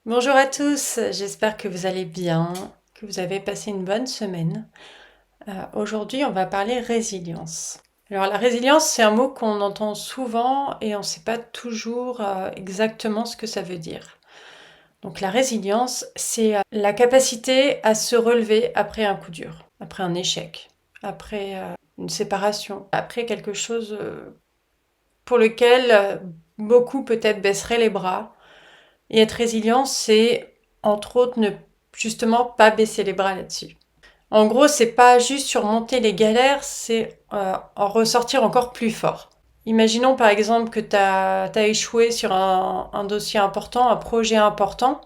Bonjour à tous, j'espère que vous allez bien, que vous avez passé une bonne semaine. Aujourd'hui, on va parler résilience. Alors la résilience, c'est un mot qu'on entend souvent et on ne sait pas toujours exactement ce que ça veut dire. Donc la résilience, c'est la capacité à se relever après un coup dur, après un échec, après une séparation, après quelque chose pour lequel beaucoup peut-être baisseraient les bras. Et être résilient, c'est entre autres ne justement pas baisser les bras là-dessus. En gros, c'est pas juste surmonter les galères, c'est en ressortir encore plus fort. Imaginons par exemple que tu as échoué sur un dossier important, un projet important.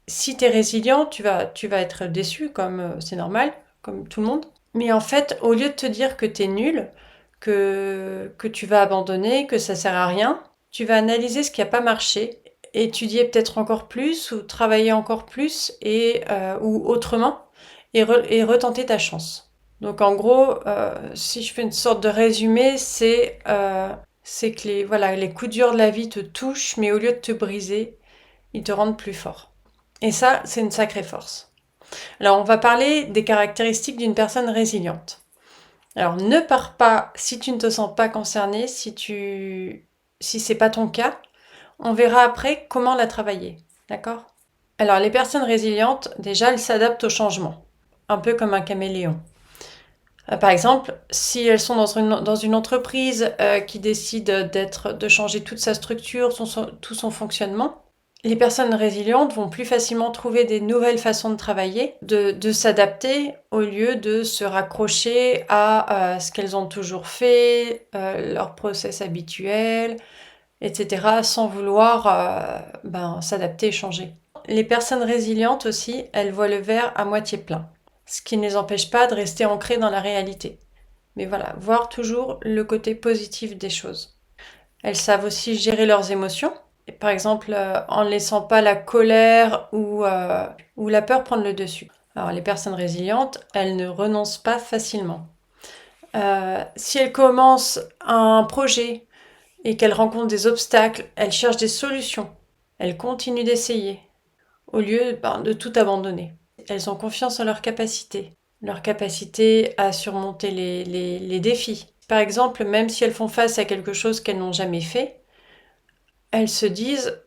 Si tu es résilient, tu vas être déçu, comme c'est normal, comme tout le monde. Mais en fait, au lieu de te dire que tu es nul, que tu vas abandonner, que ça sert à rien, tu vas analyser ce qui n'a pas marché, étudier peut-être encore plus ou travailler encore plus ou autrement et retenter ta chance. Donc en gros, si je fais une sorte de résumé, c'est que les coups durs de la vie te touchent, mais au lieu de te briser, ils te rendent plus fort. Et ça, c'est une sacrée force. Alors on va parler des caractéristiques d'une personne résiliente. Alors ne pars pas si tu ne te sens pas concerné, si c'est pas ton cas. On verra après comment la travailler. D'accord? Alors les personnes résilientes, déjà, elles s'adaptent au changement, un peu comme un caméléon. Par exemple, si elles sont dans une entreprise qui décide de changer toute sa structure, tout son fonctionnement, les personnes résilientes vont plus facilement trouver des nouvelles façons de travailler, de s'adapter au lieu de se raccrocher à ce qu'elles ont toujours fait, leur process habituel, etc., sans vouloir s'adapter et changer. Les personnes résilientes aussi, elles voient le verre à moitié plein, ce qui ne les empêche pas de rester ancrées dans la réalité. Mais voilà, voir toujours le côté positif des choses. Elles savent aussi gérer leurs émotions, et par exemple en ne laissant pas la colère ou la peur prendre le dessus. Alors les personnes résilientes, elles ne renoncent pas facilement. Si elles commencent un projet et qu'elles rencontrent des obstacles, elles cherchent des solutions. Elles continuent d'essayer au lieu de tout abandonner. Elles ont confiance en leur capacité à surmonter les défis. Par exemple, même si elles font face à quelque chose qu'elles n'ont jamais fait, elles se disent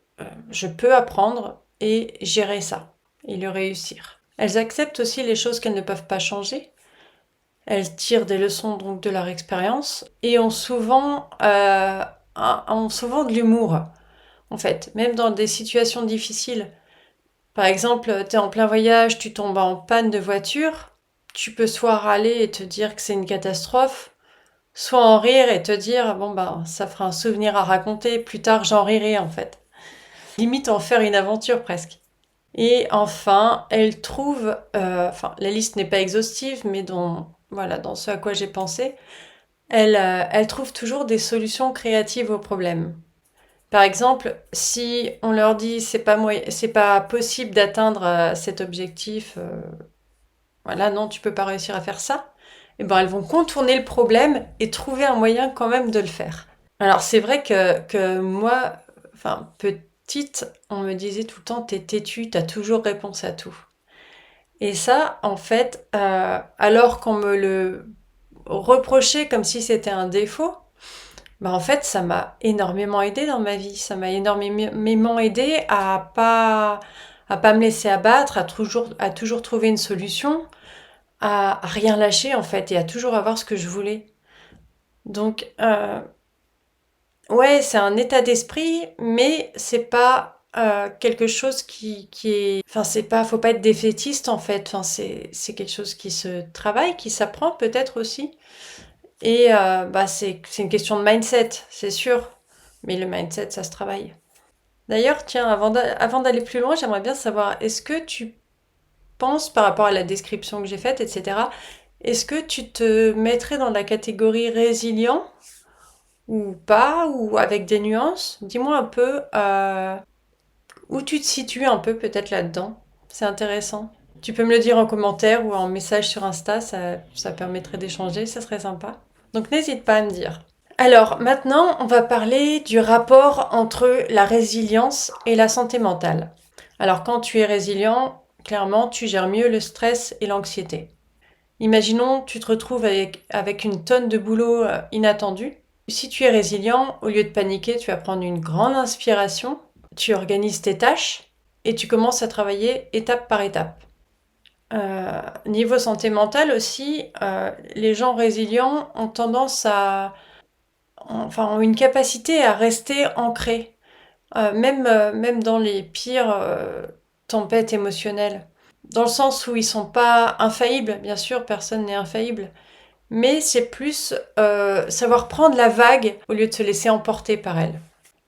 je peux apprendre et gérer ça et le réussir. Elles acceptent aussi les choses qu'elles ne peuvent pas changer. Elles tirent des leçons donc de leur expérience et ont souvent de l'humour en fait, même dans des situations difficiles. Par exemple, tu es en plein voyage, tu tombes en panne de voiture, tu peux soit râler et te dire que c'est une catastrophe, soit en rire et te dire bon bah ça fera un souvenir à raconter, plus tard j'en rirai en fait. Limite en faire une aventure presque. Et enfin, elle trouve, la liste n'est pas exhaustive, mais dans ce à quoi j'ai pensé, elle trouve toujours des solutions créatives aux problèmes. Par exemple, si on leur dit c'est pas possible d'atteindre cet objectif, voilà, non, tu peux pas réussir à faire ça, et ben elles vont contourner le problème et trouver un moyen quand même de le faire. Alors c'est vrai que moi, petite, on me disait tout le temps t'es têtue, t'as toujours réponse à tout. Et ça, en fait, alors qu'on me le reprochait comme si c'était un défaut, bah en fait, ça m'a énormément aidé dans ma vie. Ça m'a énormément aidé à pas me laisser abattre, à toujours trouver une solution, à rien lâcher en fait et à toujours avoir ce que je voulais. Donc, ouais, c'est un état d'esprit, mais c'est pas quelque chose qui est. Enfin, c'est pas. Faut pas être défaitiste en fait. Enfin, c'est quelque chose qui se travaille, qui s'apprend peut-être aussi. Et c'est une question de mindset, c'est sûr. Mais le mindset, ça se travaille. D'ailleurs, tiens, avant d'aller plus loin, j'aimerais bien savoir, est-ce que tu penses, par rapport à la description que j'ai faite, etc., est-ce que tu te mettrais dans la catégorie résilient ou pas, ou avec des nuances? Dis-moi un peu où tu te situes un peu peut-être là-dedans. C'est intéressant. Tu peux me le dire en commentaire ou en message sur Insta, ça permettrait d'échanger, ça serait sympa. Donc n'hésite pas à me dire. Alors maintenant, on va parler du rapport entre la résilience et la santé mentale. Alors quand tu es résilient, clairement, tu gères mieux le stress et l'anxiété. Imaginons, tu te retrouves avec une tonne de boulot inattendu. Si tu es résilient, au lieu de paniquer, tu vas prendre une grande inspiration, tu organises tes tâches et tu commences à travailler étape par étape. Niveau santé mentale aussi, les gens résilients ont tendance ont une capacité à rester ancrés, même dans les pires tempêtes émotionnelles. Dans le sens où ils sont pas infaillibles, bien sûr, personne n'est infaillible, mais c'est plus savoir prendre la vague au lieu de se laisser emporter par elle.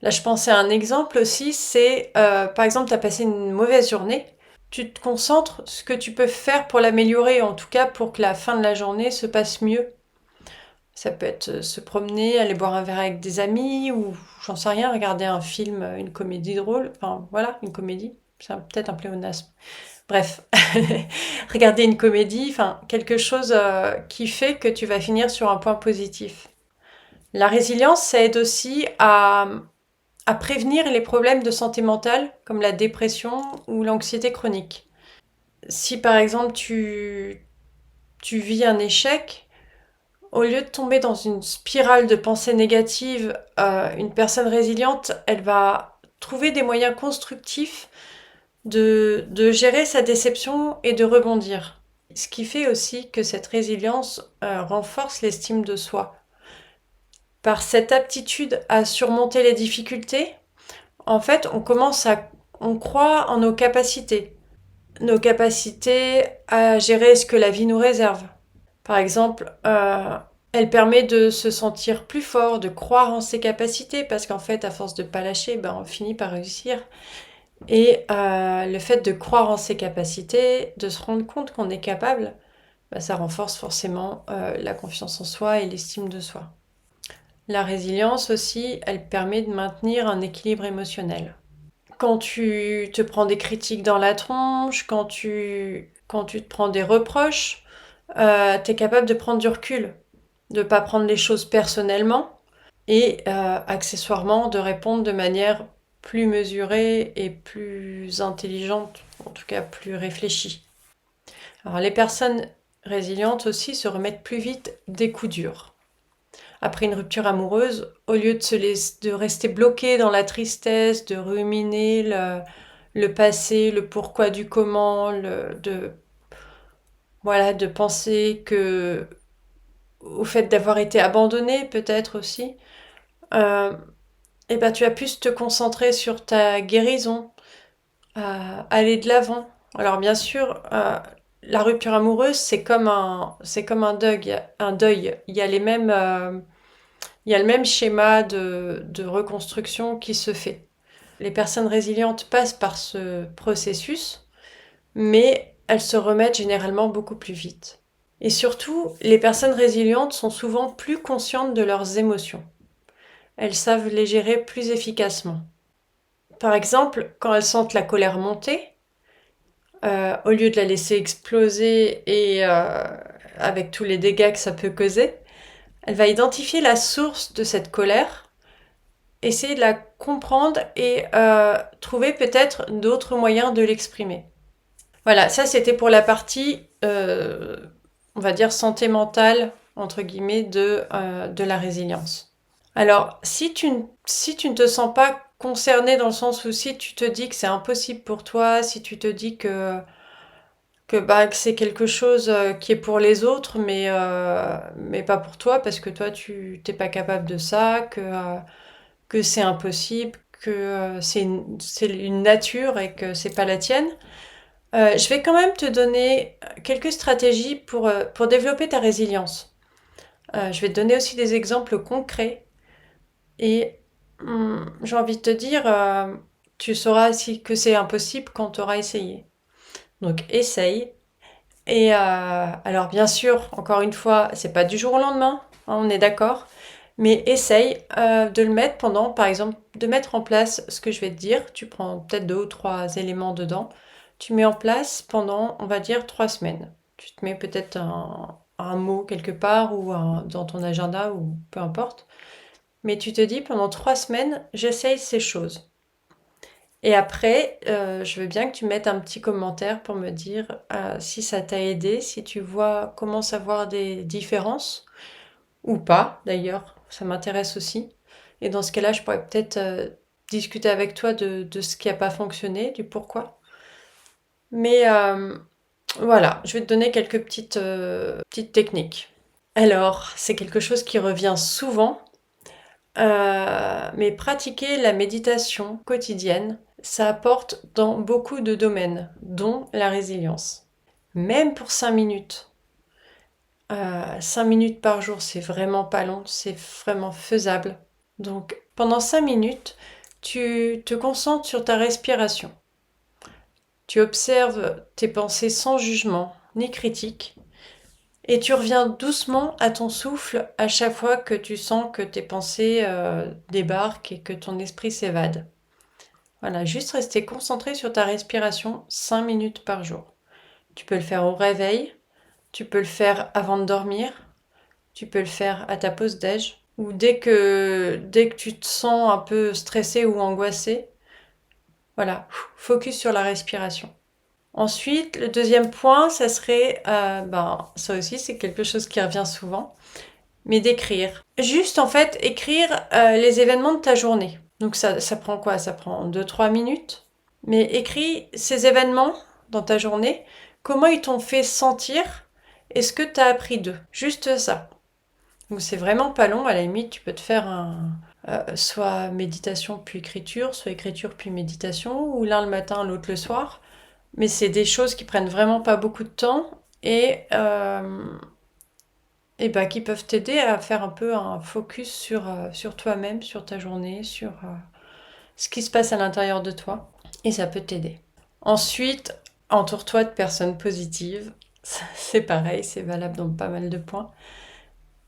Là, je pensais à un exemple aussi, c'est par exemple, tu as passé une mauvaise journée, tu te concentres ce que tu peux faire pour l'améliorer, en tout cas pour que la fin de la journée se passe mieux. Ça peut être se promener, aller boire un verre avec des amis, ou j'en sais rien, regarder un film, une comédie drôle, enfin voilà, une comédie, c'est peut-être un pléonasme. Bref, regarder une comédie, enfin quelque chose qui fait que tu vas finir sur un point positif. La résilience, ça aide aussi à prévenir les problèmes de santé mentale, comme la dépression ou l'anxiété chronique. Si par exemple tu vis un échec, au lieu de tomber dans une spirale de pensées négatives, une personne résiliente, elle va trouver des moyens constructifs de gérer sa déception et de rebondir. Ce qui fait aussi que cette résilience renforce l'estime de soi. Par cette aptitude à surmonter les difficultés, en fait, on croit en nos capacités à gérer ce que la vie nous réserve. Par exemple, elle permet de se sentir plus fort, de croire en ses capacités, parce qu'en fait, à force de pas lâcher, ben, on finit par réussir. Et le fait de croire en ses capacités, de se rendre compte qu'on est capable, ben, ça renforce forcément la confiance en soi et l'estime de soi. La résilience aussi, elle permet de maintenir un équilibre émotionnel. Quand tu te prends des critiques dans la tronche, quand tu te prends des reproches, tu es capable de prendre du recul, de ne pas prendre les choses personnellement et accessoirement de répondre de manière plus mesurée et plus intelligente, en tout cas plus réfléchie. Alors les personnes résilientes aussi se remettent plus vite des coups durs. Après une rupture amoureuse, au lieu de rester bloqué dans la tristesse, de ruminer le passé, le pourquoi du comment, de penser au fait d'avoir été abandonné peut-être aussi, euh, et ben tu as pu te concentrer sur ta guérison, aller de l'avant. Alors bien sûr, la rupture amoureuse c'est comme un deuil. Il y a le même schéma de reconstruction qui se fait. Les personnes résilientes passent par ce processus, mais elles se remettent généralement beaucoup plus vite. Et surtout, les personnes résilientes sont souvent plus conscientes de leurs émotions. Elles savent les gérer plus efficacement. Par exemple, quand elles sentent la colère monter, au lieu de la laisser exploser et avec tous les dégâts que ça peut causer, elle va identifier la source de cette colère, essayer de la comprendre et trouver peut-être d'autres moyens de l'exprimer. Voilà, ça c'était pour la partie, on va dire, santé mentale, entre guillemets, de la résilience. Alors, si tu ne te sens pas concerné dans le sens où si tu te dis que c'est impossible pour toi, si tu te dis que c'est quelque chose qui est pour les autres, mais pas pour toi, parce que toi, tu t'es pas capable de ça, que c'est impossible, que c'est une nature et que c'est pas la tienne, je vais quand même te donner quelques stratégies pour développer ta résilience. Je vais te donner aussi des exemples concrets et j'ai envie de te dire, tu sauras aussi que c'est impossible quand tu auras essayé. Donc essaye. Et alors bien sûr, encore une fois, c'est pas du jour au lendemain, hein, on est d'accord, mais essaye de le mettre pendant, par exemple, de mettre en place ce que je vais te dire. Tu prends peut-être 2 ou 3 éléments dedans. Tu mets en place pendant, on va dire, 3 semaines. Tu te mets peut-être un mot quelque part ou dans ton agenda ou peu importe. mais tu te dis pendant 3 semaines, j'essaye ces choses. Et après, je veux bien que tu mettes un petit commentaire pour me dire si ça t'a aidé, si tu vois, commences à voir des différences ou pas d'ailleurs, ça m'intéresse aussi. Et dans ce cas-là, je pourrais peut-être discuter avec toi de ce qui n'a pas fonctionné, du pourquoi. Mais voilà, je vais te donner quelques petites techniques. Alors, c'est quelque chose qui revient souvent, mais pratiquer la méditation quotidienne, ça apporte dans beaucoup de domaines, dont la résilience. Même pour 5 minutes. 5 minutes par jour, c'est vraiment pas long, c'est vraiment faisable. Donc, pendant 5 minutes, tu te concentres sur ta respiration. Tu observes tes pensées sans jugement ni critique. Et tu reviens doucement à ton souffle à chaque fois que tu sens que tes pensées débarquent et que ton esprit s'évade. Voilà, juste rester concentré sur ta respiration 5 minutes par jour. Tu peux le faire au réveil, tu peux le faire avant de dormir, tu peux le faire à ta pause déj, ou dès que tu te sens un peu stressé ou angoissé. Voilà, focus sur la respiration. Ensuite, le deuxième point, ça serait, ça aussi c'est quelque chose qui revient souvent, mais d'écrire. Juste en fait, écrire les événements de ta journée. Donc ça prend quoi? Ça prend 2-3 minutes. Mais écris ces événements dans ta journée, comment ils t'ont fait sentir et ce que tu as appris d'eux. Juste ça. Donc c'est vraiment pas long, à la limite tu peux te faire soit méditation puis écriture, soit écriture puis méditation, ou l'un le matin, l'autre le soir. Mais c'est des choses qui prennent vraiment pas beaucoup de temps et bah, qui peuvent t'aider à faire un peu un focus sur toi-même, sur ta journée, sur ce qui se passe à l'intérieur de toi. Et ça peut t'aider. Ensuite, entoure-toi de personnes positives. C'est pareil, c'est valable dans pas mal de points.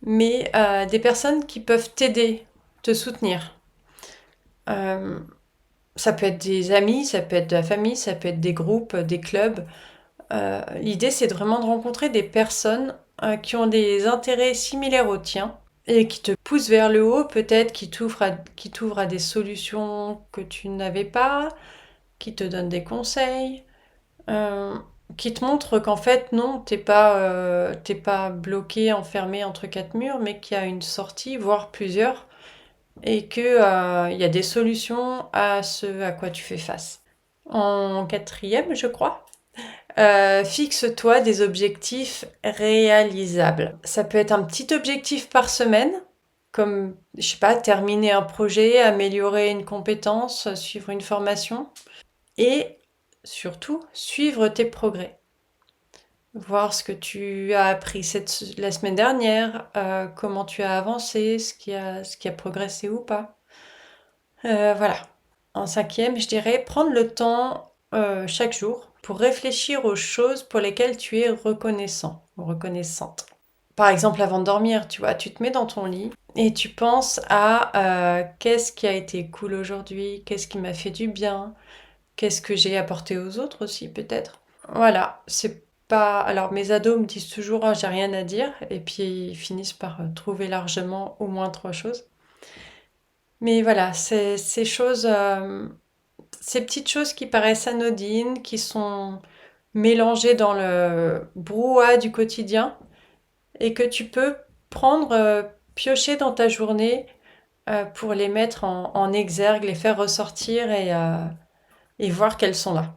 Mais des personnes qui peuvent t'aider, te soutenir. Euh, Ça peut être des amis, ça peut être de la famille, ça peut être des groupes, des clubs. L'idée, c'est vraiment de rencontrer des personnes qui ont des intérêts similaires aux tiens et qui te poussent vers le haut, peut-être qui t'ouvrent à des solutions que tu n'avais pas, qui te donnent des conseils, euh, qui te montrent qu'en fait, non, t'es pas bloqué, enfermé entre quatre murs, mais qu'il y a une sortie, voire plusieurs, et qu'il y a des solutions à ce à quoi tu fais face. En quatrième, je crois, fixe-toi des objectifs réalisables. Ça peut être un petit objectif par semaine, comme, je sais pas, terminer un projet, améliorer une compétence, suivre une formation, et surtout, suivre tes progrès. Voir ce que tu as appris la semaine dernière, comment tu as avancé, ce qui a progressé ou pas. Voilà. En cinquième, je dirais prendre le temps chaque jour pour réfléchir aux choses pour lesquelles tu es reconnaissant ou reconnaissante. Par exemple, avant de dormir, tu vois, tu te mets dans ton lit et tu penses à qu'est-ce qui a été cool aujourd'hui, qu'est-ce qui m'a fait du bien, qu'est-ce que j'ai apporté aux autres aussi peut-être. Voilà, c'est pas... Alors mes ados me disent toujours ah, j'ai rien à dire et puis ils finissent par trouver largement au moins trois choses. Mais voilà, ces choses, ces petites choses qui paraissent anodines, qui sont mélangées dans le brouhaha du quotidien et que tu peux prendre, piocher dans ta journée pour les mettre en exergue, les faire ressortir et voir qu'elles sont là.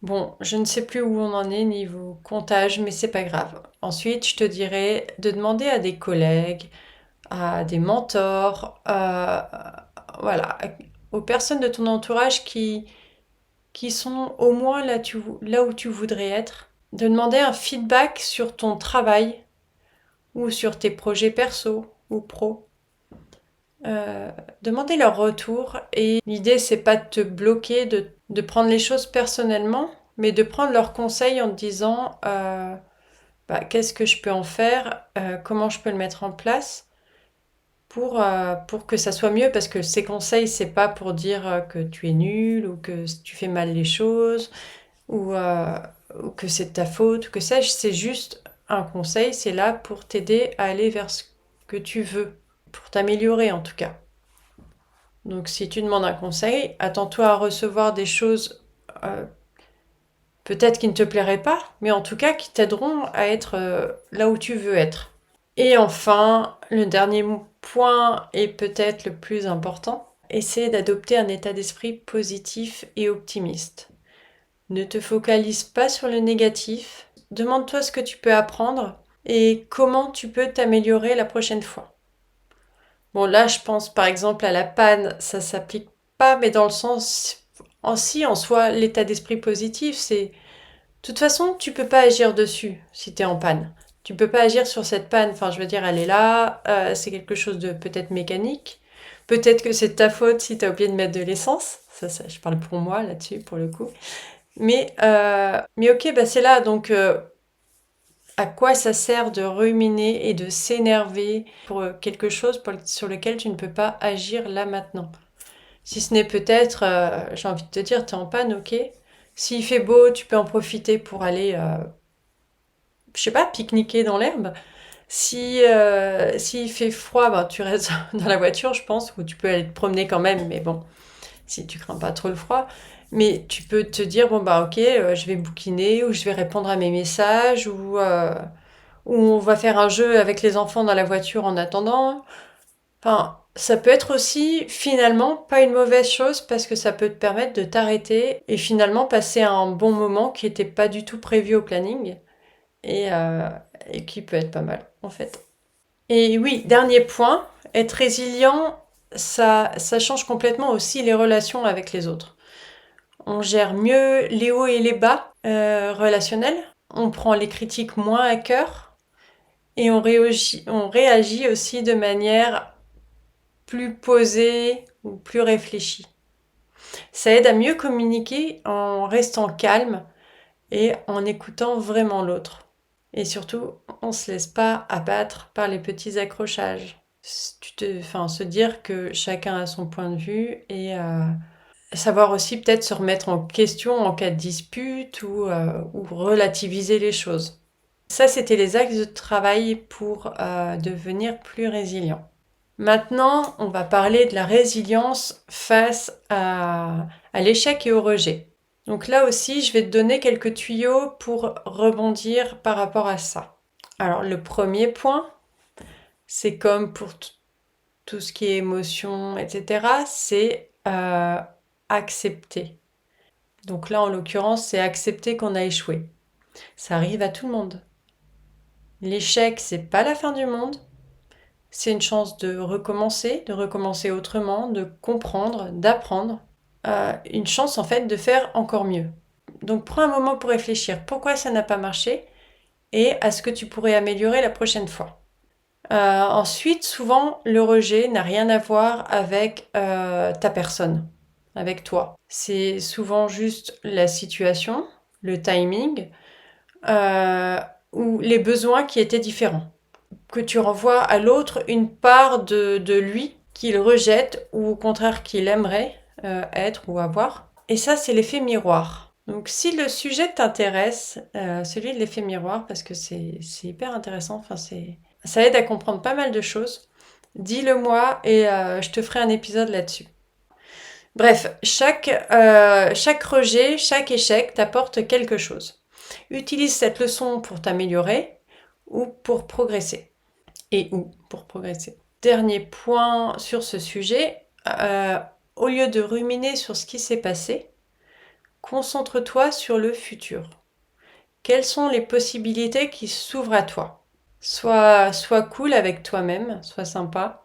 Bon, je ne sais plus où on en est niveau comptage, mais c'est pas grave. Ensuite, je te dirais de demander à des collègues, à des mentors, voilà, aux personnes de ton entourage qui sont au moins là où tu voudrais être, de demander un feedback sur ton travail ou sur tes projets perso ou pro. Demander leur retour et l'idée c'est pas de te bloquer, de prendre les choses personnellement, mais de prendre leurs conseils en te disant qu'est-ce que je peux en faire, comment je peux le mettre en place pour que ça soit mieux, parce que ces conseils, c'est pas pour dire que tu es nul ou que tu fais mal les choses ou, euh, ou que c'est de ta faute ou que sais-je, c'est juste un conseil, c'est là pour t'aider à aller vers ce que tu veux. pour t'améliorer en tout cas. Donc si tu demandes un conseil, attends-toi à recevoir des choses peut-être qui ne te plairaient pas, mais en tout cas qui t'aideront à être là où tu veux être. Et enfin, le dernier point est peut-être le plus important, essaie d'adopter un état d'esprit positif et optimiste. Ne te focalise pas sur le négatif, demande-toi ce que tu peux apprendre et comment tu peux t'améliorer la prochaine fois. Bon, là, je pense par exemple à la panne, ça s'applique pas, mais dans le sens, en soi, l'état d'esprit positif, c'est de toute façon, tu peux pas agir dessus si tu es en panne. Tu peux pas agir sur cette panne. Enfin, je veux dire, elle est là, c'est quelque chose de peut-être mécanique. Peut-être que c'est de ta faute si tu as oublié de mettre de l'essence. Ça, je parle pour moi là-dessus, pour le coup. Mais ok, bah c'est là. Donc, à quoi ça sert de ruminer et de s'énerver pour quelque chose sur lequel tu ne peux pas agir là maintenant? Si ce n'est peut-être, j'ai envie de te dire, tu es en panne, ok. S'il fait beau, tu peux en profiter pour aller, je sais pas, pique-niquer dans l'herbe. S'il fait froid, ben, tu restes dans la voiture, je pense, ou tu peux aller te promener quand même, mais bon, si tu crains pas trop le froid. Mais tu peux te dire, bon, bah ok, je vais bouquiner, ou je vais répondre à mes messages, ou on va faire un jeu avec les enfants dans la voiture en attendant. Enfin, ça peut être aussi finalement pas une mauvaise chose parce que ça peut te permettre de t'arrêter et finalement passer un bon moment qui n'était pas du tout prévu au planning et, euh, et qui peut être pas mal en fait. Et oui, dernier point, être résilient, ça change complètement aussi les relations avec les autres. On gère mieux les hauts et les bas relationnels, on prend les critiques moins à cœur et on réagit aussi de manière plus posée ou plus réfléchie. Ça aide à mieux communiquer en restant calme et en écoutant vraiment l'autre. Et surtout, on ne se laisse pas abattre par les petits accrochages. Enfin, se dire que chacun a son point de vue et savoir aussi peut-être se remettre en question en cas de dispute ou relativiser les choses. Ça, c'était les axes de travail pour devenir plus résilient. Maintenant, on va parler de la résilience face à l'échec et au rejet. Donc là aussi, je vais te donner quelques tuyaux pour rebondir par rapport à ça. Alors le premier point, c'est comme pour tout ce qui est émotion, etc., c'est accepter. Donc là, en l'occurrence, c'est accepter qu'on a échoué. Ça arrive à tout le monde. L'échec, c'est pas la fin du monde. C'est une chance de recommencer autrement, de comprendre, d'apprendre. Une chance en fait de faire encore mieux. Donc prends un moment pour réfléchir pourquoi ça n'a pas marché et à ce que tu pourrais améliorer la prochaine fois. Ensuite, souvent, le rejet n'a rien à voir avec ta personne, avec toi. C'est souvent juste la situation, le timing ou les besoins qui étaient différents. Que tu renvoies à l'autre une part de lui qu'il rejette ou au contraire qu'il aimerait être ou avoir. Et ça, c'est l'effet miroir. Donc si le sujet t'intéresse, celui de l'effet miroir, parce que c'est hyper intéressant, enfin, ça aide à comprendre pas mal de choses, dis-le moi et je te ferai un épisode là-dessus. Bref, chaque rejet, chaque échec t'apporte quelque chose. Utilise cette leçon pour t'améliorer ou pour progresser. Et où pour progresser. Dernier point sur ce sujet, au lieu de ruminer sur ce qui s'est passé, concentre-toi sur le futur. Quelles sont les possibilités qui s'ouvrent à toi? Sois cool avec toi-même, sois sympa.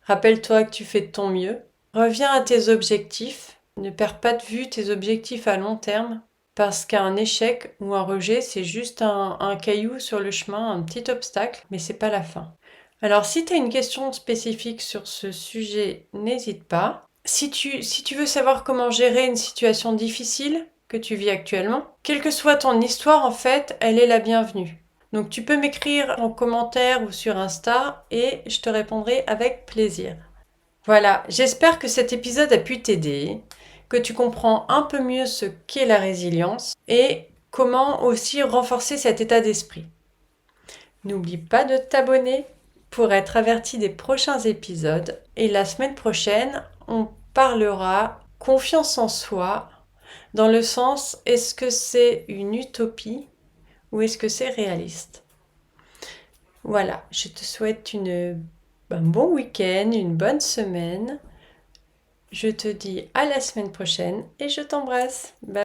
Rappelle-toi que tu fais de ton mieux. Reviens à tes objectifs. Ne perds pas de vue tes objectifs à long terme. Parce qu'un échec ou un rejet, c'est juste un caillou sur le chemin, un petit obstacle, mais c'est pas la fin. Alors, si tu as une question spécifique sur ce sujet, n'hésite pas. Si tu veux savoir comment gérer une situation difficile que tu vis actuellement, quelle que soit ton histoire, en fait, elle est la bienvenue. Donc, tu peux m'écrire en commentaire ou sur Insta et je te répondrai avec plaisir. Voilà, j'espère que cet épisode a pu t'aider, que tu comprends un peu mieux ce qu'est la résilience et comment aussi renforcer cet état d'esprit. N'oublie pas de t'abonner pour être averti des prochains épisodes. Et la semaine prochaine, on parlera confiance en soi, dans le sens, est-ce que c'est une utopie ou est-ce que c'est réaliste? Voilà, je te souhaite un bon week-end, une bonne semaine. Je te dis à la semaine prochaine et je t'embrasse. Bye.